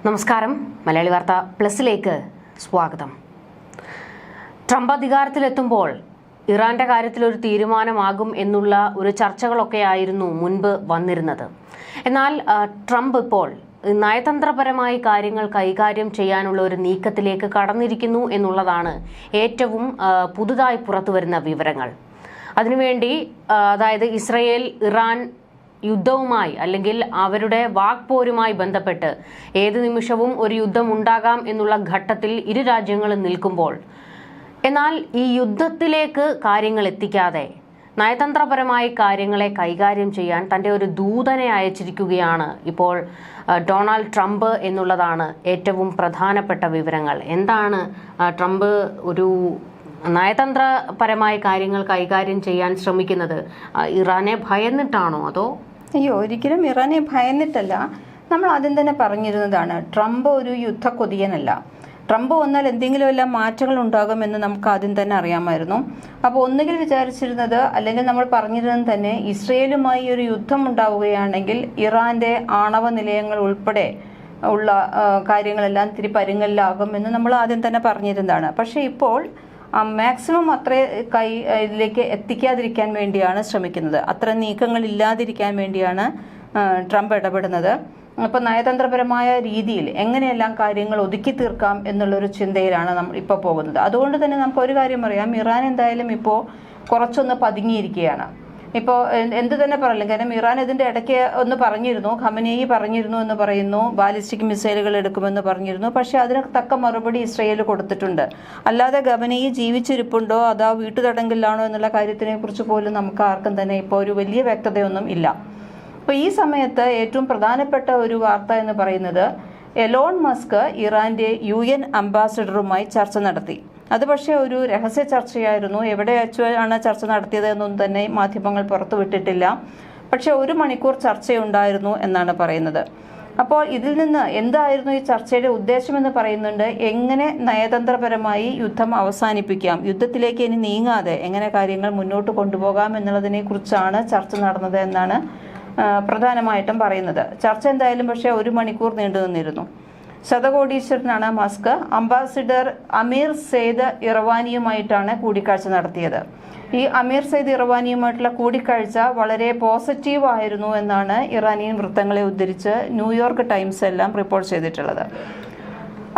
നമസ്കാരം. മലയാളി വാർത്ത പ്ലസിലേക്ക് സ്വാഗതം. ട്രംപ് അധികാരത്തിലെത്തുമ്പോൾ ഇറാന്റെ കാര്യത്തിൽ ഒരു തീരുമാനമാകും എന്നുള്ള ഒരു ചർച്ചകളൊക്കെയായിരുന്നു മുൻപ് വന്നിരുന്നത്. എന്നാൽ ട്രംപ് ഇപ്പോൾ നയതന്ത്രപരമായി കാര്യങ്ങൾ കൈകാര്യം ചെയ്യാനുള്ള ഒരു നീക്കത്തിലേക്ക് കടന്നിരിക്കുന്നു എന്നുള്ളതാണ് ഏറ്റവും പുതുതായി പുറത്തുവരുന്ന വിവരങ്ങൾ. അതിനുവേണ്ടി അതായത് ഇസ്രയേൽ ഇറാൻ യുദ്ധവുമായി അല്ലെങ്കിൽ അവരുടെ വാക്പോരുമായി ബന്ധപ്പെട്ട് ഏത് നിമിഷവും ഒരു യുദ്ധം ഉണ്ടാകാം എന്നുള്ള ഘട്ടത്തിൽ ഇരു രാജ്യങ്ങളും നിൽക്കുമ്പോൾ, എന്നാൽ ഈ യുദ്ധത്തിലേക്ക് കാര്യങ്ങൾ എത്തിക്കാതെ നയതന്ത്രപരമായി കാര്യങ്ങളെ കൈകാര്യം ചെയ്യാൻ തൻ്റെ ഒരു ദൂതനെ അയച്ചിരിക്കുകയാണ് ഇപ്പോൾ ഡൊണാൾഡ് ട്രംപ് എന്നുള്ളതാണ് ഏറ്റവും പ്രധാനപ്പെട്ട വിവരങ്ങൾ. എന്താണ് ട്രംപ് ഒരു നയതന്ത്രപരമായ കാര്യങ്ങൾ കൈകാര്യം ചെയ്യാൻ ശ്രമിക്കുന്നത്? ഇറാനെ ഭയന്നിട്ടാണോ അതോ? അയ്യോ, ഒരിക്കലും ഇറാനെ ഭയന്നിട്ടല്ല. നമ്മൾ ആദ്യം തന്നെ പറഞ്ഞിരുന്നതാണ്, ട്രംപ് ഒരു യുദ്ധക്കൊതിയനല്ല. ട്രംപ് വന്നാൽ എന്തെങ്കിലും എല്ലാം മാറ്റങ്ങൾ ഉണ്ടാകുമെന്ന് നമുക്ക് ആദ്യം തന്നെ അറിയാമായിരുന്നു. അപ്പോൾ ഒന്നുകിൽ വിചാരിച്ചിരുന്നത്, അല്ലെങ്കിൽ നമ്മൾ പറഞ്ഞിരുന്നത് തന്നെ, ഇസ്രയേലുമായി ഒരു യുദ്ധം ഉണ്ടാവുകയാണെങ്കിൽ ഇറാന്റെ ആണവ നിലയങ്ങൾ ഉൾപ്പെടെ ഉള്ള കാര്യങ്ങളെല്ലാം ഇത്തിരി പരുങ്ങലിലാകും എന്ന് നമ്മൾ ആദ്യം തന്നെ പറഞ്ഞിരുന്നതാണ്. പക്ഷേ ഇപ്പോൾ മാക്സിമം അത്ര ഇതിലേക്ക് എത്തിക്കാതിരിക്കാൻ വേണ്ടിയാണ് ശ്രമിക്കുന്നത്. അത്ര നീക്കങ്ങൾ ഇല്ലാതിരിക്കാൻ വേണ്ടിയാണ് ട്രംപ് ഇടപെടുന്നത്. അപ്പോൾ നയതന്ത്രപരമായ രീതിയിൽ എങ്ങനെയെല്ലാം കാര്യങ്ങൾ ഒതുക്കി തീർക്കാം എന്നുള്ളൊരു ചിന്തയിലാണ് നമ്മൾ ഇപ്പോൾ പോകുന്നത്. അതുകൊണ്ട് തന്നെ നമുക്ക് ഒരു കാര്യം അറിയാം, ഇറാൻ എന്തായാലും ഇപ്പോൾ കുറച്ചൊന്ന് പതുങ്ങിയിരിക്കുകയാണ്. ഇപ്പോൾ എന്ത് തന്നെ പറയില്ല, കാരണം ഇറാൻ ഇതിൻ്റെ ഇടയ്ക്ക് ഒന്ന് പറഞ്ഞിരുന്നു, ഖമനേയി പറഞ്ഞിരുന്നു എന്ന് പറയുന്നു, ബാലിസ്റ്റിക് മിസൈലുകൾ എടുക്കുമെന്ന് പറഞ്ഞിരുന്നു. പക്ഷേ അതിന് തക്ക മറുപടി ഇസ്രയേൽ കൊടുത്തിട്ടുണ്ട്. അല്ലാതെ ഖമനേയി ജീവിച്ചിരിപ്പുണ്ടോ അതോ വീട്ടുതടങ്കലിലാണോ എന്നുള്ള കാര്യത്തിനെ കുറിച്ച് പോലും നമുക്ക് ആർക്കും തന്നെ ഇപ്പോൾ ഒരു വലിയ വ്യക്തതയൊന്നും ഇല്ല. അപ്പോൾ ഈ സമയത്ത് ഏറ്റവും പ്രധാനപ്പെട്ട ഒരു വാർത്ത എന്ന് പറയുന്നത്, എലോൺ മസ്ക് ഇറാന്റെ UN അംബാസഡറുമായി ചർച്ച നടത്തി. അത് പക്ഷേ ഒരു രഹസ്യ ചർച്ചയായിരുന്നു. എവിടെ വെച്ചാണ് ചർച്ച നടത്തിയത് എന്നൊന്നും തന്നെ മാധ്യമങ്ങൾ പുറത്തുവിട്ടിട്ടില്ല. പക്ഷെ 1 മണിക്കൂർ ചർച്ചയുണ്ടായിരുന്നു എന്നാണ് പറയുന്നത്. അപ്പോൾ ഇതിൽ നിന്ന് എന്തായിരുന്നു ഈ ചർച്ചയുടെ ഉദ്ദേശമെന്ന് പറയുന്നുണ്ട്. എങ്ങനെ നയതന്ത്രപരമായി യുദ്ധം അവസാനിപ്പിക്കാം, യുദ്ധത്തിലേക്ക് ഇനി നീങ്ങാതെ എങ്ങനെ കാര്യങ്ങൾ മുന്നോട്ട് കൊണ്ടുപോകാം എന്നുള്ളതിനെ കുറിച്ചാണ് ചർച്ച നടന്നത് എന്നാണ് പ്രധാനമായിട്ടും പറയുന്നത്. ചർച്ച എന്തായാലും പക്ഷേ 1 മണിക്കൂർ നീണ്ടു നിന്നിരുന്നു. ശതകോടീശ്വരനാണ് മസ്ക്. അംബാസിഡർ അമീർ സെയ്ദ് ഇറവാനിയുമായിട്ടാണ് കൂടിക്കാഴ്ച നടത്തിയത്. ഈ അമീർ സെയ്ദ് ഇറവാനിയുമായിട്ടുള്ള കൂടിക്കാഴ്ച വളരെ പോസിറ്റീവ് ആയിരുന്നു എന്നാണ് ഇറാനിയൻ വൃത്തങ്ങളെ ഉദ്ധരിച്ച് ന്യൂയോർക്ക് ടൈംസ് എല്ലാം റിപ്പോർട്ട് ചെയ്തിട്ടുള്ളത്.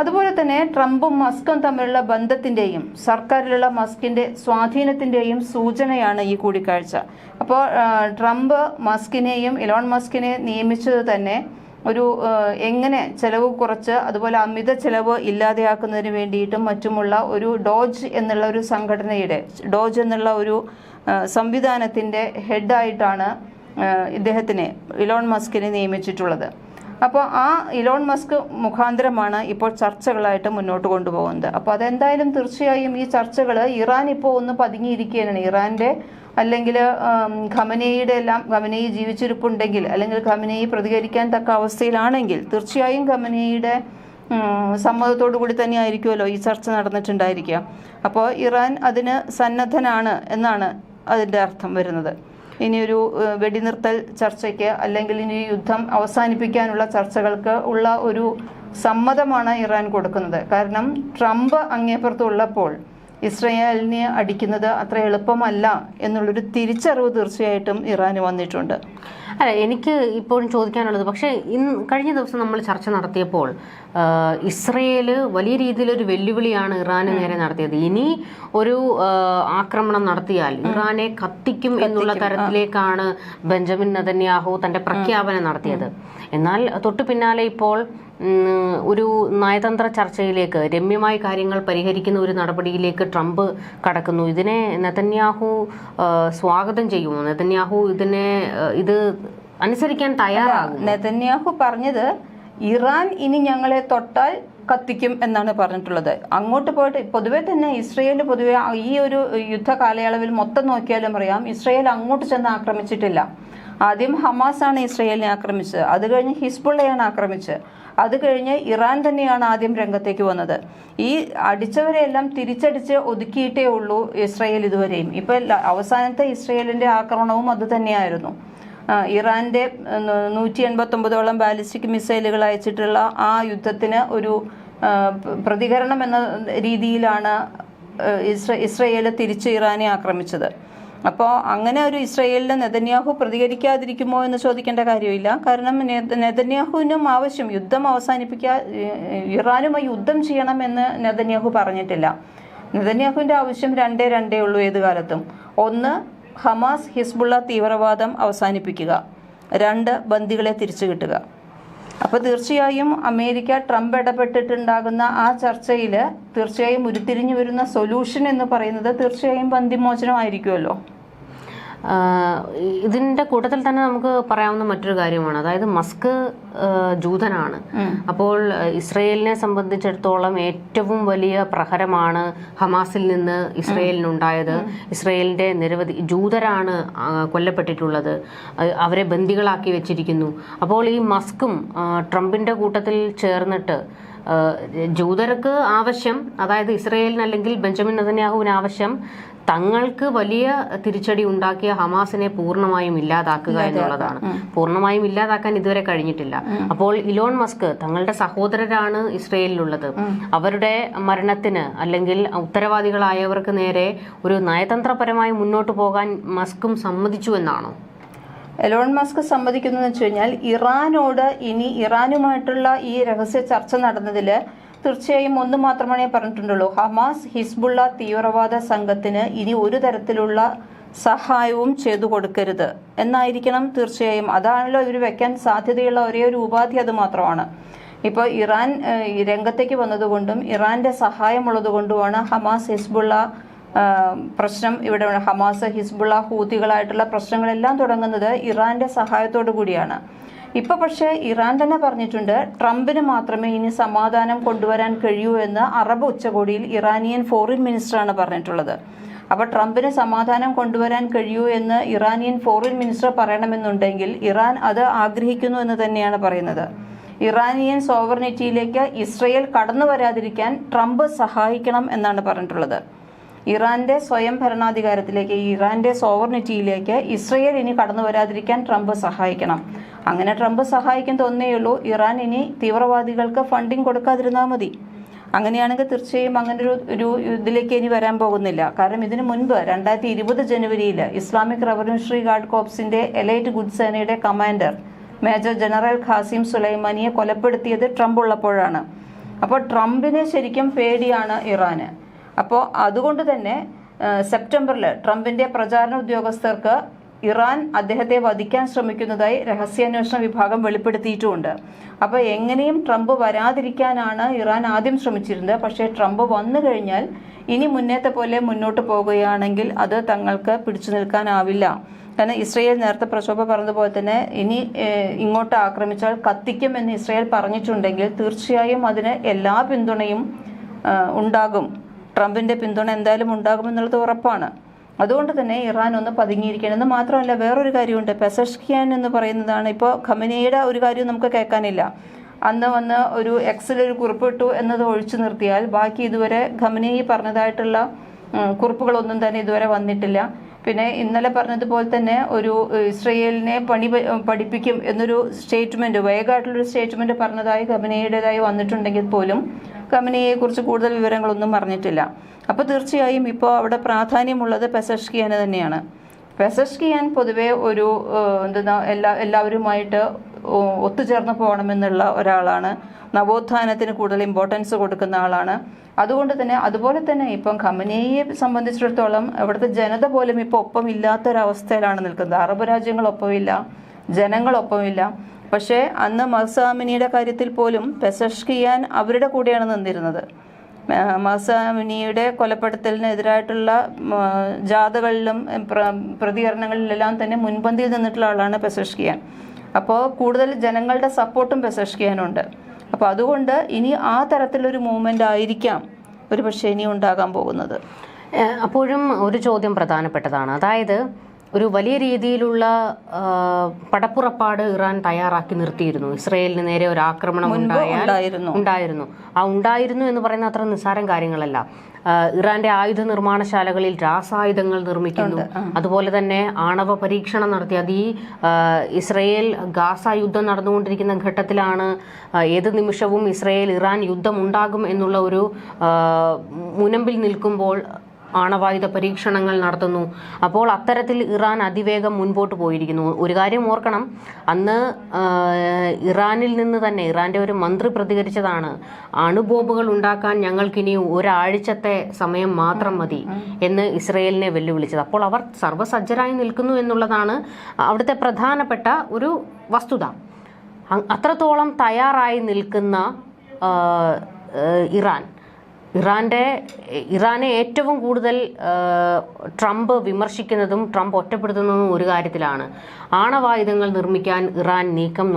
അതുപോലെ തന്നെ ട്രംപും മസ്കും തമ്മിലുള്ള ബന്ധത്തിൻ്റെയും സർക്കാരിലുള്ള മസ്കിൻ്റെ സ്വാധീനത്തിൻ്റെയും സൂചനയാണ് ഈ കൂടിക്കാഴ്ച. അപ്പോൾ ട്രംപ് മസ്കിനെയും ഇലോൺ മസ്കിനെ നിയമിച്ചത് തന്നെ ഒരു എങ്ങനെ ചെലവ് കുറച്ച് അതുപോലെ അമിത ചെലവ് ഇല്ലാതെയാക്കുന്നതിന് വേണ്ടിയിട്ടും മറ്റുമുള്ള ഒരു ഡോജ് എന്നുള്ള ഒരു സംഘടനയുടെ, ഡോജ് എന്നുള്ള ഒരു സംവിധാനത്തിൻ്റെ ഹെഡായിട്ടാണ് ഇദ്ദേഹത്തിനെ, ഇലോൺ മസ്കിനെ നിയമിച്ചിട്ടുള്ളത്. അപ്പോൾ ആ ഇലോൺ മസ്ക് മുഖാന്തരമാണ് ഇപ്പോൾ ചർച്ചകളായിട്ട് മുന്നോട്ട് കൊണ്ടുപോകുന്നത്. അപ്പോൾ അതെന്തായാലും തീർച്ചയായും ഈ ചർച്ചകൾ ഇറാൻ ഇപ്പോൾ ഒന്ന് പതുങ്ങിയിരിക്കുകയാണ്. ഇറാൻ്റെ അല്ലെങ്കിൽ ഖമനേയി ജീവിച്ചിരിപ്പുണ്ടെങ്കിൽ അല്ലെങ്കിൽ ഖമനേയി പ്രതികരിക്കാൻ തക്ക അവസ്ഥയിലാണെങ്കിൽ തീർച്ചയായും ഖമനേയിയുടെ സമ്മതത്തോടു കൂടി തന്നെ ആയിരിക്കുമല്ലോ ഈ ചർച്ച നടന്നിട്ടുണ്ടായിരിക്കുക. അപ്പോൾ ഇറാൻ അതിന് സന്നദ്ധനാണ് എന്നാണ് അതിൻ്റെ അർത്ഥം വരുന്നത്. ഇനിയൊരു വെടിനിർത്തൽ ചർച്ചയ്ക്ക് അല്ലെങ്കിൽ ഇനി യുദ്ധം അവസാനിപ്പിക്കാനുള്ള ചർച്ചകൾക്ക് ഉള്ള ഒരു സമ്മതമാണ് ഇറാൻ കൊടുക്കുന്നത്. കാരണം ട്രംപ് അങ്ങേപ്പുറത്തുള്ളപ്പോൾ ഇസ്രയേലിനെ അടിക്കുന്നത് അത്ര എളുപ്പമല്ല എന്നുള്ളൊരു തിരിച്ചറിവ് തീർച്ചയായിട്ടും ഇറാന് വന്നിട്ടുണ്ട്. അല്ല, എനിക്ക് ഇപ്പോഴും ചോദിക്കാനുള്ളത്, പക്ഷേ കഴിഞ്ഞ ദിവസം നമ്മൾ ചർച്ച നടത്തിയപ്പോൾ ഇസ്രയേൽ വലിയ രീതിയിലൊരു വെല്ലുവിളിയാണ് ഇറാന് നേരെ നടത്തിയത്. ഇനി ഒരു ആക്രമണം നടത്തിയാൽ ഇറാനെ കത്തിക്കും എന്നുള്ള തരത്തിലേക്കാണ് ബെഞ്ചമിൻ നെതന്യാഹു തന്റെ പ്രഖ്യാപനം നടത്തിയത്. എന്നാൽ തൊട്ടു പിന്നാലെ ഇപ്പോൾ ഒരു നയതന്ത്ര ചർച്ചയിലേക്ക്, രമ്യമായി കാര്യങ്ങൾ പരിഹരിക്കുന്ന ഒരു നടപടിയിലേക്ക് ട്രംപ് കടക്കുന്നു. ഇതിനെ നെതന്യാഹു സ്വാഗതം ചെയ്യുമോ? നെതന്യാഹു ഇത് അനുസരിക്കാൻ തയ്യാറാകും? നെതന്യാഹു പറഞ്ഞത്, ഇറാൻ ഇനി ഞങ്ങളെ തൊട്ടാൽ കത്തിക്കും എന്നാണ് പറഞ്ഞിട്ടുള്ളത്. അങ്ങോട്ട് പോയിട്ട് പൊതുവെ തന്നെ ഇസ്രയേൽ പൊതുവെ ഈ ഒരു യുദ്ധ കാലയളവിൽ മൊത്തം നോക്കിയാലും അറിയാം, ഇസ്രയേൽ അങ്ങോട്ട് ചെന്ന് ആക്രമിച്ചിട്ടില്ല. ആദ്യം ഹമാസാണ് ഇസ്രയേലിനെ ആക്രമിച്ചത്, അത് കഴിഞ്ഞ് ഹിസ്ബുള്ളയാണ് ആക്രമിച്ചത്, അത് കഴിഞ്ഞ് ഇറാൻ തന്നെയാണ് ആദ്യം രംഗത്തേക്ക് വന്നത്. ഈ അടിച്ചവരെല്ലാം തിരിച്ചടിച്ച് ഒതുക്കിയിട്ടേ ഉള്ളൂ ഇസ്രയേൽ ഇതുവരെയും. ഇപ്പം അവസാനത്തെ ഇസ്രയേലിൻ്റെ ആക്രമണവും അത് തന്നെയായിരുന്നു. ഇറാന്റെ 189ഓളം ബാലിസ്റ്റിക് മിസൈലുകൾ അയച്ചിട്ടുള്ള ആ യുദ്ധത്തിന് ഒരു പ്രതികരണം എന്ന രീതിയിലാണ് ഇസ്രയേൽ തിരിച്ച് ഇറാനെ ആക്രമിച്ചത്. അപ്പോൾ അങ്ങനെ ഒരു ഇസ്രയേലിലെ നെതന്യാഹു പ്രതികരിക്കാതിരിക്കുമോ എന്ന് ചോദിക്കേണ്ട കാര്യമില്ല. കാരണം നെതന്യാഹുവിനും ആവശ്യം യുദ്ധം ഇറാനുമായി യുദ്ധം ചെയ്യണമെന്ന് നെതന്യാഹു പറഞ്ഞിട്ടില്ല. നെതന്യാഹുവിൻ്റെ ആവശ്യം രണ്ടേ ഉള്ളൂ ഏത് കാലത്തും. ഒന്ന്, ഹമാസ് ഹിസ്ബുള്ള തീവ്രവാദം അവസാനിപ്പിക്കുക. 2, ബന്ദികളെ തിരിച്ചു കിട്ടുക. അപ്പോൾ തീർച്ചയായും അമേരിക്ക ട്രംപ് ഇടപെട്ടിട്ടുണ്ടാകുന്ന ആ ചർച്ചയിൽ തീർച്ചയായും ഉരുത്തിരിഞ്ഞു വരുന്ന സൊല്യൂഷൻ എന്ന് പറയുന്നത് തീർച്ചയായും ബന്ദിമോചനമായിരിക്കുമല്ലോ. ഇതിന്റെ കൂട്ടത്തിൽ തന്നെ നമുക്ക് പറയാവുന്ന മറ്റൊരു കാര്യമാണ്, അതായത് മസ്ക് ജൂതനാണ്. അപ്പോൾ ഇസ്രയേലിനെ സംബന്ധിച്ചിടത്തോളം ഏറ്റവും വലിയ പ്രഹരമാണ് ഹമാസിൽ നിന്ന് ഇസ്രയേലിനുണ്ടായത്. ഇസ്രയേലിന്റെ നിരവധി ജൂതരാണ് കൊല്ലപ്പെട്ടിട്ടുള്ളത്, അവരെ ബന്ദികളാക്കി വെച്ചിരിക്കുന്നു. അപ്പോൾ ഈ മസ്കും ട്രംപിന്റെ കൂട്ടത്തിൽ ചേർന്നിട്ട് ജൂതർക്ക് ആവശ്യം, അതായത് ഇസ്രയേലിന് അല്ലെങ്കിൽ ബെഞ്ചമിൻ നെതന്യാഹുവിന് ആവശ്യം തങ്ങൾക്ക് വലിയ തിരിച്ചടി ഉണ്ടാക്കിയ ഹമാസിനെ പൂർണ്ണമായും ഇല്ലാതാക്കുക എന്നുള്ളതാണ്. പൂർണ്ണമായും ഇല്ലാതാക്കാൻ ഇതുവരെ കഴിഞ്ഞിട്ടില്ല. അപ്പോൾ ഇലോൺ മസ്ക് തങ്ങളുടെ സഹോദരരാണ് ഇസ്രയേലിലുള്ളത്, അവരുടെ മരണത്തിന് അല്ലെങ്കിൽ ഉത്തരവാദികളായവർക്ക് നേരെ ഒരു നയതന്ത്രപരമായി മുന്നോട്ട് പോകാൻ മസ്കും സമ്മതിച്ചു എന്നാണോ? എലോൺ മസ്ക് സമ്മതിക്കുന്നതെന്ന് വെച്ച് കഴിഞ്ഞാൽ ഇറാനുമായിട്ടുള്ള ഈ രഹസ്യ ചർച്ച നടന്നതിൽ തീർച്ചയായും ഒന്ന് മാത്രമേ പറഞ്ഞിട്ടുള്ളൂ, ഹമാസ് ഹിസ്ബുള്ള തീവ്രവാദ സംഘത്തിന് ഇനി ഒരു തരത്തിലുള്ള സഹായവും ചെയ്തു കൊടുക്കരുത് എന്നായിരിക്കണം തീർച്ചയായും. അതാണല്ലോ ഇവർ വെക്കാൻ സാധ്യതയുള്ള ഒരേ ഒരു ഉപാധി അത് മാത്രമാണ്. ഇപ്പോൾ ഇറാൻ രംഗത്തേക്ക് വന്നതുകൊണ്ടും ഇറാന്റെ സഹായമുള്ളതുകൊണ്ടുമാണ് ഹമാസ് ഹിസ്ബുള്ള പ്രശ്നം ഇവിടെ ഹമാസ് ഹിസ്ബുള്ള ഹൂതികളായിട്ടുള്ള പ്രശ്നങ്ങളെല്ലാം തുടങ്ങുന്നത് ഇറാന്റെ സഹായത്തോടു കൂടിയാണ്. ഇപ്പൊ പക്ഷേ ഇറാൻ തന്നെ പറഞ്ഞിട്ടുണ്ട് ട്രംപിന് മാത്രമേ ഇനി സമാധാനം കൊണ്ടുവരാൻ കഴിയൂ എന്ന് അറബ് ഉച്ചകോടിയിൽ ഇറാനിയൻ ഫോറിൻ മിനിസ്റ്ററാണ് പറഞ്ഞിട്ടുള്ളത്. അപ്പോൾ ട്രംപിന് സമാധാനം കൊണ്ടുവരാൻ കഴിയൂ എന്ന് ഇറാനിയൻ ഫോറിൻ മിനിസ്റ്റർ പറയണമെന്നുണ്ടെങ്കിൽ ഇറാൻ അത് ആഗ്രഹിക്കുന്നു എന്ന് തന്നെയാണ് പറയുന്നത്. ഇറാനിയൻ സോവർണിറ്റിയിലേക്ക് ഇസ്രയേൽ കടന്നു വരാതിരിക്കാൻ ട്രംപ് സഹായിക്കണം എന്നാണ് പറഞ്ഞിട്ടുള്ളത്. ഇറാന്റെ സ്വയം ഭരണാധികാരത്തിലേക്ക്, ഇറാന്റെ സോവർണിറ്റിയിലേക്ക് ഇസ്രയേൽ ഇനി കടന്നു വരാതിരിക്കാൻ ട്രംപ് സഹായിക്കണം. അങ്ങനെ ട്രംപ് സഹായിക്കാൻ തോന്നേയുള്ളൂ, ഇറാൻ ഇനി തീവ്രവാദികൾക്ക് ഫണ്ടിങ് കൊടുക്കാതിരുന്നാൽ മതി. അങ്ങനെയാണെങ്കിൽ തീർച്ചയായും അങ്ങനെ ഒരു ഇതിലേക്ക് ഇനി വരാൻ പോകുന്നില്ല. കാരണം ഇതിനു മുൻപ് 2020 ജനുവരിയിൽ ഇസ്ലാമിക് റവല്യൂഷണറി ഗാർഡ് കോപ്സിന്റെ എലൈറ്റ് ഗുഡ് സേനയുടെ കമാൻഡർ മേജർ ജനറൽ ഖാസിം സുലൈമാനിയെ കൊലപ്പെടുത്തിയത് ട്രംപ് ഉള്ളപ്പോഴാണ്. അപ്പോൾ ട്രംപിനെ ശരിക്കും പേടിയാണ് ഇറാന്. അപ്പോൾ അതുകൊണ്ട് തന്നെ സെപ്റ്റംബറിൽ ട്രംപിന്റെ പ്രചാരണ ഉദ്യോഗസ്ഥർക്ക് ഇറാൻ അദ്ദേഹത്തെ വധിക്കാൻ ശ്രമിക്കുന്നതായി രഹസ്യാന്വേഷണ വിഭാഗം വെളിപ്പെടുത്തിയിട്ടുമുണ്ട്. അപ്പോൾ എങ്ങനെയും ട്രംപ് വരാതിരിക്കാനാണ് ഇറാൻ ആദ്യം ശ്രമിച്ചിരുന്നത്. പക്ഷേ ട്രംപ് വന്നു കഴിഞ്ഞാൽ ഇനി മുന്നേത്തെ പോലെ മുന്നോട്ട് പോകുകയാണെങ്കിൽ അത് തങ്ങൾക്ക് പിടിച്ചു നിൽക്കാനാവില്ല. കാരണം ഇസ്രയേൽ നേരത്തെ പ്രക്ഷോഭ പറഞ്ഞതുപോലെ തന്നെ ഇനി ഇങ്ങോട്ട് ആക്രമിച്ചാൽ കത്തിക്കും എന്ന് ഇസ്രയേൽ പറഞ്ഞിട്ടുണ്ടെങ്കിൽ തീർച്ചയായും അതിന് എല്ലാ പിന്തുണയും ഉണ്ടാകും. ട്രംപിന്റെ പിന്തുണ എന്തായാലും ഉണ്ടാകുമെന്നുള്ളത് ഉറപ്പാണ്. അതുകൊണ്ട് തന്നെ ഇറാൻ ഒന്ന് പതുങ്ങിയിരിക്കണമെന്ന് മാത്രമല്ല, വേറൊരു കാര്യമുണ്ട്. പെസഷ്കിയാൻ എന്ന് പറയുന്നതാണ്. ഇപ്പോൾ ഖമനേയുടെ ഒരു കാര്യം നമുക്ക് കേൾക്കാനില്ല. അന്ന് വന്ന് ഒരു എക്സിലൊരു കുറിപ്പിട്ടു എന്നത് ഒഴിച്ചു നിർത്തിയാൽ ബാക്കി ഇതുവരെ ഖമനേയി പറഞ്ഞതായിട്ടുള്ള കുറിപ്പുകളൊന്നും തന്നെ ഇതുവരെ വന്നിട്ടില്ല. പിന്നെ ഇന്നലെ പറഞ്ഞതുപോലെ തന്നെ ഒരു ഇസ്രയേലിനെ പഠിപ്പിക്കും എന്നൊരു സ്റ്റേറ്റ്മെന്റ്, വേഗമായിട്ടുള്ളൊരു സ്റ്റേറ്റ്മെന്റ് പറഞ്ഞതായി ഖമനേയുടേതായി വന്നിട്ടുണ്ടെങ്കിൽ പോലും ഖമനേയെക്കുറിച്ച് കൂടുതൽ വിവരങ്ങളൊന്നും പറഞ്ഞിട്ടില്ല. അപ്പോൾ തീർച്ചയായും ഇപ്പോൾ അവിടെ പ്രാധാന്യമുള്ളത് പെസഷ്കിയാന് തന്നെയാണ്. പെസഷ്കിയാൻ പൊതുവെ ഒരു എല്ലാവരുമായിട്ട് ഒത്തുചേർന്ന് പോകണമെന്നുള്ള ഒരാളാണ്. നവോത്ഥാനത്തിന് കൂടുതൽ ഇമ്പോർട്ടൻസ് കൊടുക്കുന്ന ആളാണ്. അതുകൊണ്ട് തന്നെ അതുപോലെ തന്നെ ഇപ്പം ഖമനേയെ സംബന്ധിച്ചിടത്തോളം അവിടുത്തെ ജനത പോലും ഇപ്പോൾ ഒപ്പം ഇല്ലാത്തൊരവസ്ഥയിലാണ് നിൽക്കുന്നത്. അറബ് രാജ്യങ്ങളൊപ്പമില്ല, ജനങ്ങളൊപ്പമില്ല. പക്ഷേ അന്ന് മഹ്സ അമിനിയുടെ കാര്യത്തിൽ പോലും പെസഷ്കിയാൻ അവരുടെ കൂടെയാണ് നിന്നിരുന്നത്. മഹ്സ അമിനിയുടെ കൊലപ്പെടുത്തലിനെതിരായിട്ടുള്ള ജാഥകളിലും പ്രതികരണങ്ങളിലെല്ലാം തന്നെ മുൻപന്തിയിൽ നിന്നിട്ടുള്ള ആളാണ് പെസഷ്കിയാൻ. അപ്പോൾ കൂടുതൽ ജനങ്ങളുടെ സപ്പോർട്ടും പെസഷ്കിയാനുണ്ട്. അപ്പോൾ അതുകൊണ്ട് ഇനി ആ തരത്തിലൊരു മൂവ്മെൻ്റ് ആയിരിക്കാം ഒരു പക്ഷേ ഇനി ഉണ്ടാകാൻ പോകുന്നത്. അപ്പോഴും ഒരു ചോദ്യം പ്രധാനപ്പെട്ടതാണ്. അതായത് ഒരു വലിയ രീതിയിലുള്ള പടപ്പുറപ്പാട് ഇറാൻ തയ്യാറാക്കി നിർത്തിയിരുന്നു. ഇസ്രയേലിന് നേരെ ഒരു ആക്രമണം ഉണ്ടായിരുന്നു. ആ ഉണ്ടായിരുന്നു എന്ന് പറയുന്ന അത്ര നിസ്സാരം കാര്യങ്ങളല്ല. ഇറാന്റെ ആയുധ നിർമ്മാണശാലകളിൽ രാസായുധങ്ങൾ നിർമ്മിക്കുന്നു. അതുപോലെ തന്നെ ആണവ പരീക്ഷണം നടത്തി. അത് ഈ ഇസ്രയേൽ ഗാസ യുദ്ധം നടന്നുകൊണ്ടിരിക്കുന്ന ഘട്ടത്തിലാണ്. ഏത് നിമിഷവും ഇസ്രയേൽ ഇറാൻ യുദ്ധം ഉണ്ടാകും എന്നുള്ള ഒരു മുനമ്പിൽ നിൽക്കുമ്പോൾ ആണവായുധ പരീക്ഷണങ്ങൾ നടത്തുന്നു. അപ്പോൾ അത്തരത്തിൽ ഇറാൻ അതിവേഗം മുൻപോട്ട് പോയിരിക്കുന്നു. ഒരു കാര്യം ഓർക്കണം, അന്ന് ഇറാനിൽ നിന്ന് തന്നെ ഇറാന്റെ ഒരു മന്ത്രി പ്രതികരിച്ചതാണ്, അണുബോംബുകൾ ഉണ്ടാക്കാൻ ഞങ്ങൾക്കിനി ഒരാഴ്ചത്തെ സമയം മാത്രം മതി എന്ന് ഇസ്രയേലിനെ വെല്ലുവിളിച്ചത്. അപ്പോൾ അവർ സർവ്വസജ്ജരായി നിൽക്കുന്നു എന്നുള്ളതാണ് അവിടുത്തെ പ്രധാനപ്പെട്ട ഒരു വസ്തുത. അത്രത്തോളം തയ്യാറായി നിൽക്കുന്ന ഇറാനെ ഏറ്റവും കൂടുതൽ ട്രംപ് വിമർശിക്കുന്നതും ട്രംപ് ഒറ്റപ്പെടുത്തുന്നതും ഒരു കാര്യത്തിലാണ്. ആണവായുധങ്ങൾ നിർമ്മിക്കാൻ ഇറാൻ നീക്കം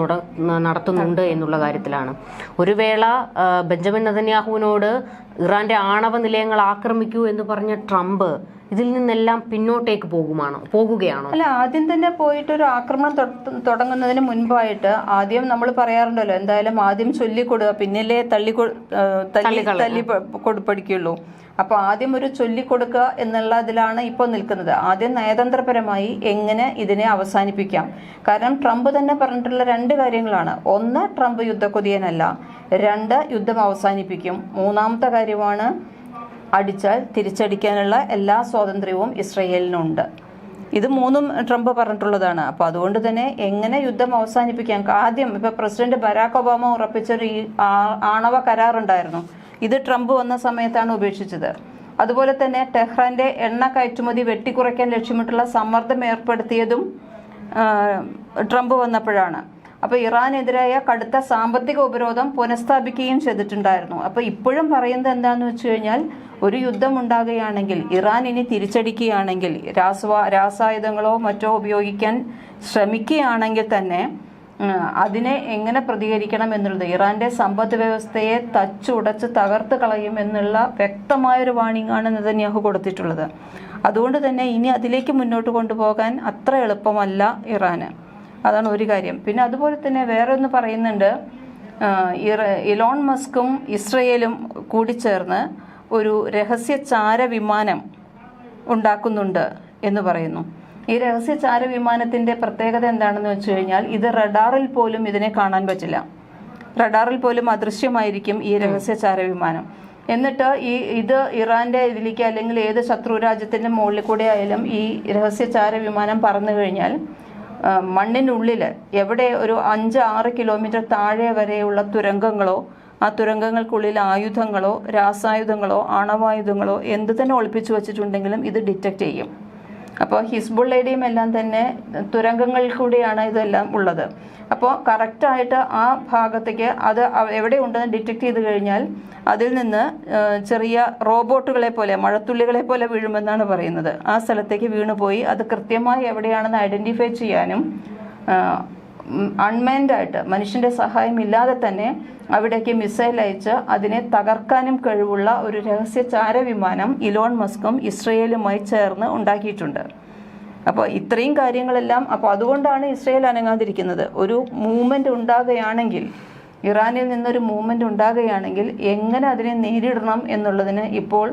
നടത്തുന്നുണ്ട് എന്നുള്ള കാര്യത്തിലാണ്. ഒരു വേള ബെഞ്ചമിൻ നെതന്യാഹുവിനോട് ഇറാന്റെ ആണവ നിലയങ്ങൾ ആക്രമിക്കൂ എന്ന് പറഞ്ഞ ട്രംപ് ഇതിൽ നിന്നെല്ലാം പിന്നോട്ടേക്ക് പോകുകയാണോ? അല്ല, ആദ്യം തന്നെ പോയിട്ട് ഒരു ആക്രമണം തുടങ്ങുന്നതിന് മുൻപായിട്ട് ആദ്യം നമ്മൾ പറയാറുണ്ടല്ലോ, എന്തായാലും ആദ്യം ചൊല്ലിക്കൊടുക, പിന്നിലെ തല്ലി പഠിക്കുള്ളൂ. അപ്പൊ ആദ്യം ഒരു ചൊല്ലിക്കൊടുക്കുക എന്നുള്ളതിലാണ് ഇപ്പോൾ നിൽക്കുന്നത്. ആദ്യം നയതന്ത്രപരമായി എങ്ങനെ ഇതിനെ അവസാനിപ്പിക്കാം. കാരണം ട്രംപ് തന്നെ പറഞ്ഞിട്ടുള്ള 2 കാര്യങ്ങളാണ്. ഒന്ന്, ട്രംപ് യുദ്ധക്കൊതിയനല്ല. 2, യുദ്ധം അവസാനിപ്പിക്കും. മൂന്നാമത്തെ കാര്യമാണ്, അടിച്ചാൽ തിരിച്ചടിക്കാനുള്ള എല്ലാ സ്വാതന്ത്ര്യവും ഇസ്രയേലിനുണ്ട്. ഇത് 3ഉം ട്രംപ് പറഞ്ഞിട്ടുള്ളതാണ്. അപ്പോൾ അതുകൊണ്ട് തന്നെ എങ്ങനെ യുദ്ധം അവസാനിപ്പിക്കാം. ആദ്യം ഇപ്പോൾ പ്രസിഡന്റ് ബരാക് ഒബാമ ഉറപ്പിച്ചൊരു ആണവ കരാറുണ്ടായിരുന്നു. ഇത് ട്രംപ് വന്ന സമയത്താണ് ഉപേക്ഷിച്ചത്. അതുപോലെ തന്നെ ടെഹ്റാന്റെ എണ്ണ കയറ്റുമതി വെട്ടിക്കുറയ്ക്കാൻ ലക്ഷ്യമിട്ടുള്ള സമ്മർദ്ദം ഏർപ്പെടുത്തിയതും ട്രംപ് വന്നപ്പോഴാണ്. അപ്പോൾ ഇറാനെതിരായ കടുത്ത സാമ്പത്തിക ഉപരോധം പുനഃസ്ഥാപിക്കുകയും ചെയ്തിട്ടുണ്ടായിരുന്നു. അപ്പോൾ ഇപ്പോഴും പറയുന്നത് എന്താണെന്ന് വെച്ച് കഴിഞ്ഞാൽ, ഒരു യുദ്ധം ഉണ്ടാകുകയാണെങ്കിൽ, ഇറാൻ ഇനി തിരിച്ചടിക്കുകയാണെങ്കിൽ, രാസായുധങ്ങളോ മറ്റോ ഉപയോഗിക്കാൻ ശ്രമിക്കുകയാണെങ്കിൽ തന്നെ അതിനെ എങ്ങനെ പ്രതികരിക്കണം എന്നുള്ളത്, ഇറാന്റെ സമ്പദ് വ്യവസ്ഥയെ തച്ചുടച്ച് തകർത്ത് കളയും എന്നുള്ള വ്യക്തമായൊരു വാണിംഗ് ആണ് നെതന്യാഹു കൊടുത്തിട്ടുള്ളത്. അതുകൊണ്ട് തന്നെ ഇനി അതിലേക്ക് മുന്നോട്ട് കൊണ്ടുപോകാൻ അത്ര എളുപ്പമല്ല ഇറാന്. അതാണ് ഒരു കാര്യം. പിന്നെ അതുപോലെ തന്നെ വേറെ ഒന്ന് പറയുന്നുണ്ട്, ഇലോൺ മസ്കും ഇസ്രയേലും കൂടി ചേർന്ന് ഒരു രഹസ്യ ചാര വിമാനം ഉണ്ടാക്കുന്നുണ്ട് എന്ന് പറയുന്നു. ഈ രഹസ്യ ചാര വിമാനത്തിന്റെ പ്രത്യേകത എന്താണെന്ന് വെച്ച് കഴിഞ്ഞാൽ, ഇത് റഡാറിൽ പോലും ഇതിനെ കാണാൻ പറ്റില്ല. റഡാറിൽ പോലും അദൃശ്യമായിരിക്കും ഈ രഹസ്യ ചാര വിമാനം. എന്നിട്ട് ഇത് ഇറാന്റെ ഇതിലേക്ക് അല്ലെങ്കിൽ ഏത് ശത്രു രാജ്യത്തിന്റെ മുകളിൽ കൂടെ ആയാലും ഈ രഹസ്യ ചാര വിമാനം പറന്നു കഴിഞ്ഞാൽ മണ്ണിനുള്ളിൽ എവിടെ ഒരു 5-6 കിലോമീറ്റർ താഴെ വരെയുള്ള തുരങ്കങ്ങളോ, ആ തുരങ്കങ്ങൾക്കുള്ളിൽ ആയുധങ്ങളോ രാസായുധങ്ങളോ ആണവായുധങ്ങളോ എന്ത് തന്നെ ഒളിപ്പിച്ചു വച്ചിട്ടുണ്ടെങ്കിലും ഇത് ഡിറ്റക്ട് ചെയ്യും. അപ്പോൾ ഹിസ്ബുള്ളയുടെയും എല്ലാം തന്നെ തുരങ്കങ്ങളിൽ കൂടിയാണ് ഇതെല്ലാം ഉള്ളത്. അപ്പോൾ കറക്റ്റായിട്ട് ആ ഭാഗത്തേക്ക് അത് എവിടെ ഉണ്ടെന്ന് ഡിറ്റക്ട് ചെയ്ത് കഴിഞ്ഞാൽ അതിൽ നിന്ന് ചെറിയ റോബോട്ടുകളെ പോലെ, മഴത്തുള്ളികളെ പോലെ വീഴുമെന്നാണ് പറയുന്നത്. ആ സ്ഥലത്തേക്ക് വീണുപോയി അത് കൃത്യമായി എവിടെയാണെന്ന് ഐഡന്റിഫൈ ചെയ്യാനും അൺമാൻഡ് ആയിട്ട് മനുഷ്യന്റെ സഹായം ഇല്ലാതെ തന്നെ അവിടേക്ക് മിസൈൽ അയച്ച് അതിനെ തകർക്കാനും കഴിവുള്ള ഒരു രഹസ്യ ചാര വിമാനം ഇലോൺ മസ്കും ഇസ്രയേലുമായി ചേർന്ന് ഉണ്ടാക്കിയിട്ടുണ്ട്. അപ്പോൾ ഇത്രയും കാര്യങ്ങളെല്ലാം, അപ്പോൾ അതുകൊണ്ടാണ് ഇസ്രയേൽ അനങ്ങാതിരിക്കുന്നത്. ഒരു മൂവ്മെന്റ് ഉണ്ടാകുകയാണെങ്കിൽ, ഇറാനിൽ നിന്നൊരു മൂവ്മെന്റ് ഉണ്ടാകുകയാണെങ്കിൽ എങ്ങനെ അതിനെ നേരിടണം എന്നുള്ളതിന് ഇപ്പോൾ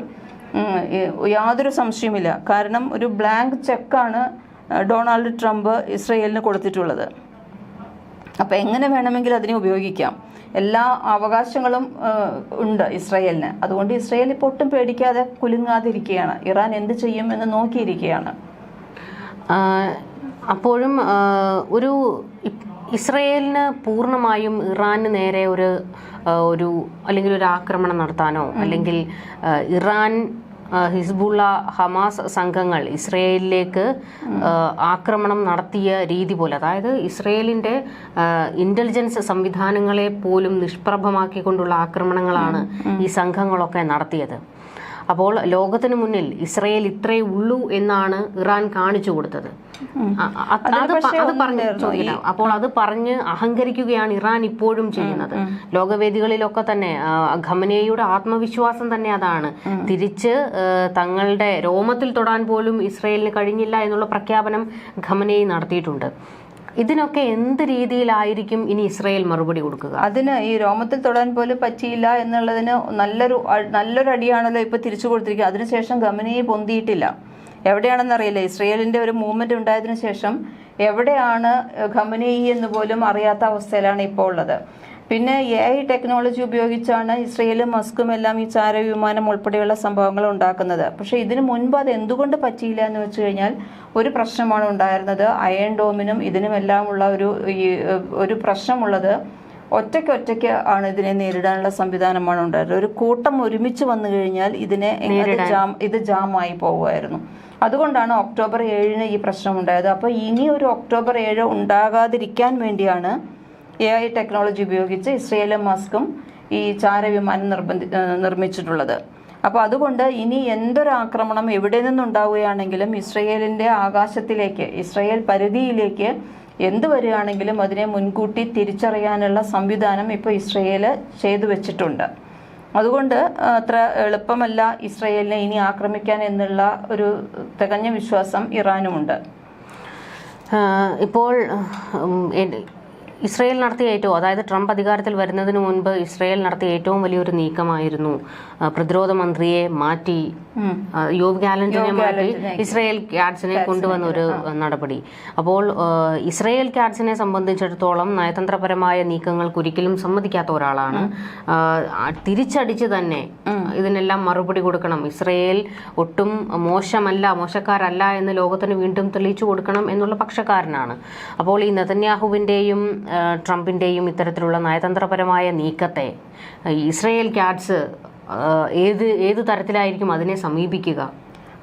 യാതൊരു സംശയമില്ല. കാരണം ഒരു ബ്ലാങ്ക് ചെക്കാണ് ഡൊണാൾഡ് ട്രംപ് ഇസ്രയേലിന് കൊടുത്തിട്ടുള്ളത്. അപ്പോൾ എങ്ങനെ വേണമെങ്കിൽ അതിനെ ഉപയോഗിക്കാം. എല്ലാ അവകാശങ്ങളും ഉണ്ട് ഇസ്രയേലിന്. അതുകൊണ്ട് ഇസ്രയേൽ ഇപ്പോൾ ഒട്ടും പേടിക്കാതെ കുലുങ്ങാതിരിക്കുകയാണ്. ഇറാൻ എന്ത് ചെയ്യും എന്ന് നോക്കിയിരിക്കുകയാണ്. അപ്പോഴും ഒരു ഇസ്രയേലിന് പൂർണ്ണമായും ഇറാന് നേരെ ഒരു അല്ലെങ്കിൽ ഒരു ആക്രമണം നടത്താനോ, അല്ലെങ്കിൽ ഇറാൻ ഹിസ്ബുള്ള ഹമാസ് സംഘങ്ങൾ ഇസ്രയേലിലേക്ക് ആക്രമണം നടത്തിയ രീതി പോലെ, അതായത് ഇസ്രയേലിന്റെ ഇന്റലിജൻസ് സംവിധാനങ്ങളെ പോലും നിഷ്പ്രഭമാക്കിക്കൊണ്ടുള്ള ആക്രമണങ്ങളാണ് ഈ സംഘങ്ങളൊക്കെ നടത്തിയത്. അപ്പോൾ ലോകത്തിന് മുന്നിൽ ഇസ്രയേൽ ഇത്രയേ ഉള്ളൂ എന്നാണ് ഇറാൻ കാണിച്ചു കൊടുത്തത്. അപ്പോൾ അത് പറഞ്ഞ് അഹങ്കരിക്കുകയാണ് ഇറാൻ ഇപ്പോഴും ചെയ്യുന്നത്. ലോകവേദികളിലൊക്കെ തന്നെ ഖമനേയിയുടെ ആത്മവിശ്വാസം തന്നെ അതാണ്. തിരിച്ച് തങ്ങളുടെ രോമത്തിൽ തൊടാൻ പോലും ഇസ്രയേലിന് കഴിഞ്ഞില്ല എന്നുള്ള പ്രഖ്യാപനം ഖമനേയി നടത്തിയിട്ടുണ്ട്. ഇതിനൊക്കെ എന്ത് രീതിയിലായിരിക്കും ഇനി ഇസ്രയേൽ മറുപടി കൊടുക്കുക? അതിന് ഈ രോമത്തിൽ തൊടാൻ പോലും പറ്റിയില്ല എന്നുള്ളതിന് നല്ലൊരു അടിയാണല്ലോ ഇപ്പൊ തിരിച്ചു കൊടുത്തിരിക്കുക. അതിനുശേഷം ഖമനേയി പൊന്തിയിട്ടില്ല. എവിടെയാണെന്നറിയില്ല. ഇസ്രയേലിന്റെ ഒരു മൂവ്മെന്റ് ഉണ്ടായതിനു ശേഷം എവിടെയാണ് ഖമനേയി എന്ന് പോലും അറിയാത്ത അവസ്ഥയിലാണ് ഇപ്പോൾ ഉള്ളത്. പിന്നെ AI ടെക്നോളജി ഉപയോഗിച്ചാണ് ഇസ്രയേലും മസ്കും എല്ലാം ഈ ചാരവിമാനം ഉൾപ്പെടെയുള്ള സംഭവങ്ങൾ ഉണ്ടാക്കുന്നത്. പക്ഷേ ഇതിനു മുൻപ് അത് എന്തുകൊണ്ട് പറ്റിയില്ല എന്ന് വെച്ച് കഴിഞ്ഞാൽ ഒരു പ്രശ്നമാണ് ഉണ്ടായിരുന്നത്. അയൺ ഡോമിനും ഇതിനുമെല്ലാമുള്ള ഒരു പ്രശ്നമുള്ളത് ഒറ്റയ്ക്ക് ആണ് ഇതിനെ നേരിടാനുള്ള സംവിധാനമാണ് ഉണ്ടായിരുന്നത്. ഒരു കൂട്ടം ഒരുമിച്ച് വന്നു കഴിഞ്ഞാൽ ഇത് ജാമായി പോകുമായിരുന്നു. അതുകൊണ്ടാണ് ഒക്ടോബർ 7 ഈ പ്രശ്നം ഉണ്ടായത്. അപ്പോൾ ഇനി ഒരു ഒക്ടോബർ 7 ഉണ്ടാകാതിരിക്കാൻ വേണ്ടിയാണ് AI ടെക്നോളജി ഉപയോഗിച്ച് ഇസ്രയേലും മസ്കും ഈ ചാരവിമാനം നിർമ്മിച്ചിട്ടുള്ളത്. അപ്പോൾ അതുകൊണ്ട് ഇനി എന്തൊരു ആക്രമണം എവിടെ നിന്നുണ്ടാവുകയാണെങ്കിലും ഇസ്രയേലിൻ്റെ ആകാശത്തിലേക്ക്, ഇസ്രയേൽ പരിധിയിലേക്ക് എന്ത് വരികയാണെങ്കിലും അതിനെ മുൻകൂട്ടി തിരിച്ചറിയാനുള്ള സംവിധാനം ഇപ്പോൾ ഇസ്രയേൽ ചെയ്തു വെച്ചിട്ടുണ്ട്. അതുകൊണ്ട് അത്ര എളുപ്പമല്ല ഇസ്രയേലിനെ ഇനി ആക്രമിക്കാൻ എന്നുള്ള ഒരു തികഞ്ഞ വിശ്വാസം ഇറാനുമുണ്ട്. ഇപ്പോൾ ഇസ്രയേൽ നടത്തിയ അതായത് ട്രംപ് അധികാരത്തിൽ വരുന്നതിന് മുൻപ് ഇസ്രയേൽ നടത്തിയ ഏറ്റവും വലിയൊരു നീക്കമായിരുന്നു പ്രതിരോധ മന്ത്രിയെ മാറ്റി, യോവ് ഗാലന്റിനെ മാറ്റി ഇസ്രയേൽ കാറ്റ്സിനെ കൊണ്ടുവന്ന ഒരു നടപടി. അപ്പോൾ ഇസ്രയേൽ കാറ്റ്സിനെ സംബന്ധിച്ചിടത്തോളം നയതന്ത്രപരമായ നീക്കങ്ങൾക്ക് ഒരിക്കലും സമ്മതിക്കാത്ത ഒരാളാണ്. തിരിച്ചടിച്ച് തന്നെ ഇതിനെല്ലാം മറുപടി കൊടുക്കണം, ഇസ്രയേൽ ഒട്ടും മോശക്കാരല്ല എന്ന് ലോകത്തിന് വീണ്ടും തെളിയിച്ചു കൊടുക്കണം എന്നുള്ള പക്ഷക്കാരനാണ്. അപ്പോൾ ഈ നെതന്യാഹുവിൻ്റെയും ട്രംപിൻ്റെയും ഇത്തരത്തിലുള്ള നയതന്ത്രപരമായ നീക്കത്തെ ഇസ്രയേൽ കാറ്റ്സ് ഏത് തരത്തിലായിരിക്കും അതിനെ സമീപിക്കുക?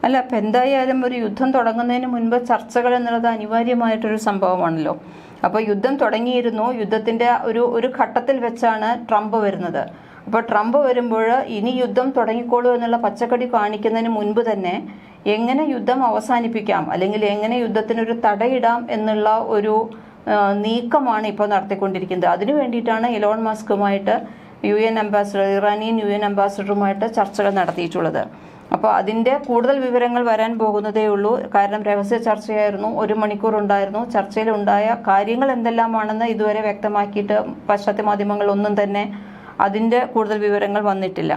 അല്ല, അപ്പം എന്തായാലും ഒരു യുദ്ധം തുടങ്ങുന്നതിന് മുൻപ് ചർച്ചകൾ എന്നുള്ളത് അനിവാര്യമായിട്ടൊരു സംഭവമാണല്ലോ. അപ്പോൾ യുദ്ധം തുടങ്ങിയിരുന്നു. യുദ്ധത്തിൻ്റെ ഒരു ഘട്ടത്തിൽ വെച്ചാണ് ട്രംപ് വരുന്നത്. അപ്പോൾ ട്രംപ് വരുമ്പോൾ ഇനി യുദ്ധം തുടങ്ങിക്കോളൂ എന്നുള്ള പച്ചക്കടി കാണിക്കുന്നതിന് മുൻപ് തന്നെ എങ്ങനെ യുദ്ധം അവസാനിപ്പിക്കാം, അല്ലെങ്കിൽ എങ്ങനെ യുദ്ധത്തിനൊരു തടയിടാം എന്നുള്ള ഒരു നീക്കമാണ് ഇപ്പോൾ നടത്തിക്കൊണ്ടിരിക്കുന്നത്. അതിനു വേണ്ടിയിട്ടാണ് ഇലോൺ മസ്കുമായിട്ട് ഇറാനിയൻ UN അംബാസഡറുമായിട്ട് ചർച്ചകൾ നടത്തിയിട്ടുള്ളത്. അപ്പോൾ അതിൻ്റെ കൂടുതൽ വിവരങ്ങൾ വരാൻ പോകുന്നതേ ഉള്ളൂ. കാരണം രഹസ്യ ചർച്ചയായിരുന്നു, 1 മണിക്കൂർ ഉണ്ടായിരുന്നു. ചർച്ചയിലുണ്ടായ കാര്യങ്ങൾ എന്തെല്ലാമാണെന്ന് ഇതുവരെ വ്യക്തമാക്കിയിട്ട് പാശ്ചാത്യ മാധ്യമങ്ങളൊന്നും തന്നെ അതിൻ്റെ കൂടുതൽ വിവരങ്ങൾ വന്നിട്ടില്ല.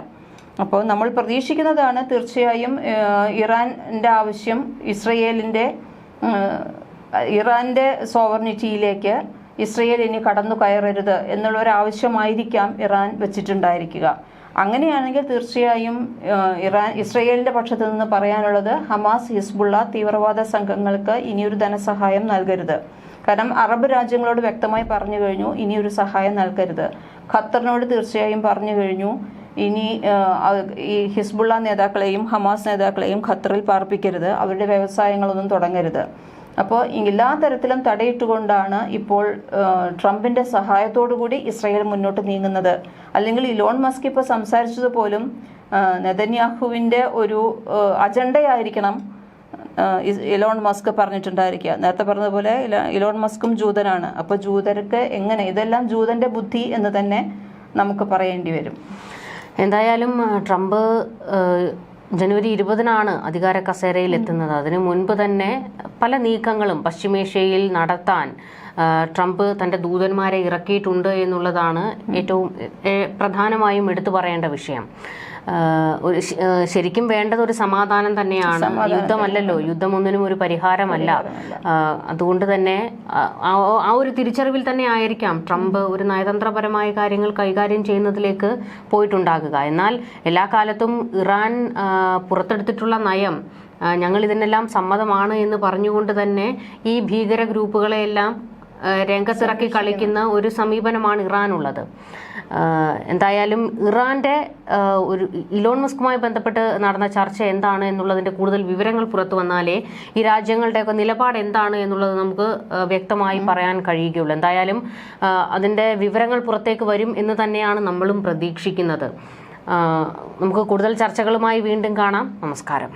അപ്പോൾ നമ്മൾ പ്രതീക്ഷിക്കുന്നതാണ് തീർച്ചയായും ഇറാൻ്റെ ആവശ്യം ഇറാൻ്റെ സോവർണിറ്റിയിലേക്ക് ഇസ്രയേൽ ഇനി കടന്നു കയറരുത് എന്നുള്ളൊരാവശ്യമായിരിക്കാം ഇറാൻ വെച്ചിട്ടുണ്ടായിരിക്കുക. അങ്ങനെയാണെങ്കിൽ തീർച്ചയായും ഇസ്രയേലിൻ്റെ പക്ഷത്തു നിന്ന് പറയാനുള്ളത് ഹമാസ്, ഹിസ്ബുള്ള തീവ്രവാദ സംഘങ്ങൾക്ക് ഇനിയൊരു ധനസഹായം നൽകരുത്. കാരണം അറബ് രാജ്യങ്ങളോട് വ്യക്തമായി പറഞ്ഞു കഴിഞ്ഞു ഇനിയൊരു സഹായം നൽകരുത്. ഖത്തറിനോട് തീർച്ചയായും പറഞ്ഞു കഴിഞ്ഞു ഇനി ഈ ഹിസ്ബുള്ള നേതാക്കളെയും ഹമാസ് നേതാക്കളെയും ഖത്തറിൽ പാർപ്പിക്കരുത്, അവരുടെ വ്യവസായങ്ങളൊന്നും തുടങ്ങരുത്. അപ്പോൾ എല്ലാ തരത്തിലും തടയിട്ടുകൊണ്ടാണ് ഇപ്പോൾ ട്രംപിൻ്റെ സഹായത്തോടുകൂടി ഇസ്രയേൽ മുന്നോട്ട് നീങ്ങുന്നത്. അല്ലെങ്കിൽ ഇലോൺ മസ്ക് ഇപ്പോൾ സംസാരിച്ചത് പോലും നെതന്യാഹുവിൻ്റെ ഒരു അജണ്ടയായിരിക്കണം ഇലോൺ മസ്ക് പറഞ്ഞിട്ടുണ്ടായിരിക്കുക. നേരത്തെ പറഞ്ഞതുപോലെ ഇലോൺ മസ്കും ജൂതനാണ്. അപ്പോൾ ജൂതർക്ക് എങ്ങനെ, ഇതെല്ലാം ജൂതൻ്റെ ബുദ്ധി എന്ന് തന്നെ നമുക്ക് പറയേണ്ടി വരും. എന്തായാലും ട്രംപ് ജനുവരി 20 അധികാര കസേരയിൽ എത്തുന്നത്. അതിനു മുൻപ് തന്നെ പല നീക്കങ്ങളും പശ്ചിമേഷ്യയിൽ നടത്താൻ ട്രംപ് തൻ്റെ ദൂതന്മാരെ ഇറക്കിയിട്ടുണ്ട് എന്നുള്ളതാണ് ഏറ്റവും പ്രധാനമായും എടുത്തു പറയേണ്ട വിഷയം. ശരിക്കും വേണ്ടത് ഒരു സമാധാനം തന്നെയാണ്, യുദ്ധമല്ലല്ലോ. യുദ്ധം ഒന്നിനും ഒരു പരിഹാരമല്ല. അതുകൊണ്ട് തന്നെ ആ ഒരു തിരിച്ചറിവിൽ തന്നെ ആയിരിക്കാം ട്രംപ് ഒരു നയതന്ത്രപരമായ കാര്യങ്ങൾ കൈകാര്യം ചെയ്യുന്നതിലേക്ക് പോയിട്ടുണ്ടാകുക. എന്നാൽ എല്ലാ കാലത്തും ഇറാൻ പുറത്തെടുത്തിട്ടുള്ള നയം ഞങ്ങൾ ഇതിനെല്ലാം സമ്മതമാണ് എന്ന് പറഞ്ഞുകൊണ്ട് തന്നെ ഈ ഭീകര ഗ്രൂപ്പുകളെയെല്ലാം രംഗത്തിറക്കി കളിക്കുന്ന ഒരു സമീപനമാണ് ഇറാനുള്ളത്. എന്തായാലും ഇറാന്റെ ഇലോൺ മസ്കുമായി ബന്ധപ്പെട്ട് നടന്ന ചർച്ച എന്താണ് എന്നുള്ളതിന്റെ കൂടുതൽ വിവരങ്ങൾ പുറത്തു വന്നാലേ ഈ രാജ്യങ്ങളുടെയൊക്കെ നിലപാട് എന്താണ് എന്നുള്ളത് നമുക്ക് വ്യക്തമായി പറയാൻ കഴിയുകയുള്ളൂ. എന്തായാലും അതിന്റെ വിവരങ്ങൾ പുറത്തേക്ക് വരും എന്ന് തന്നെയാണ് നമ്മളും പ്രതീക്ഷിക്കുന്നത്. നമുക്ക് കൂടുതൽ ചർച്ചകളുമായി വീണ്ടും കാണാം. നമസ്കാരം.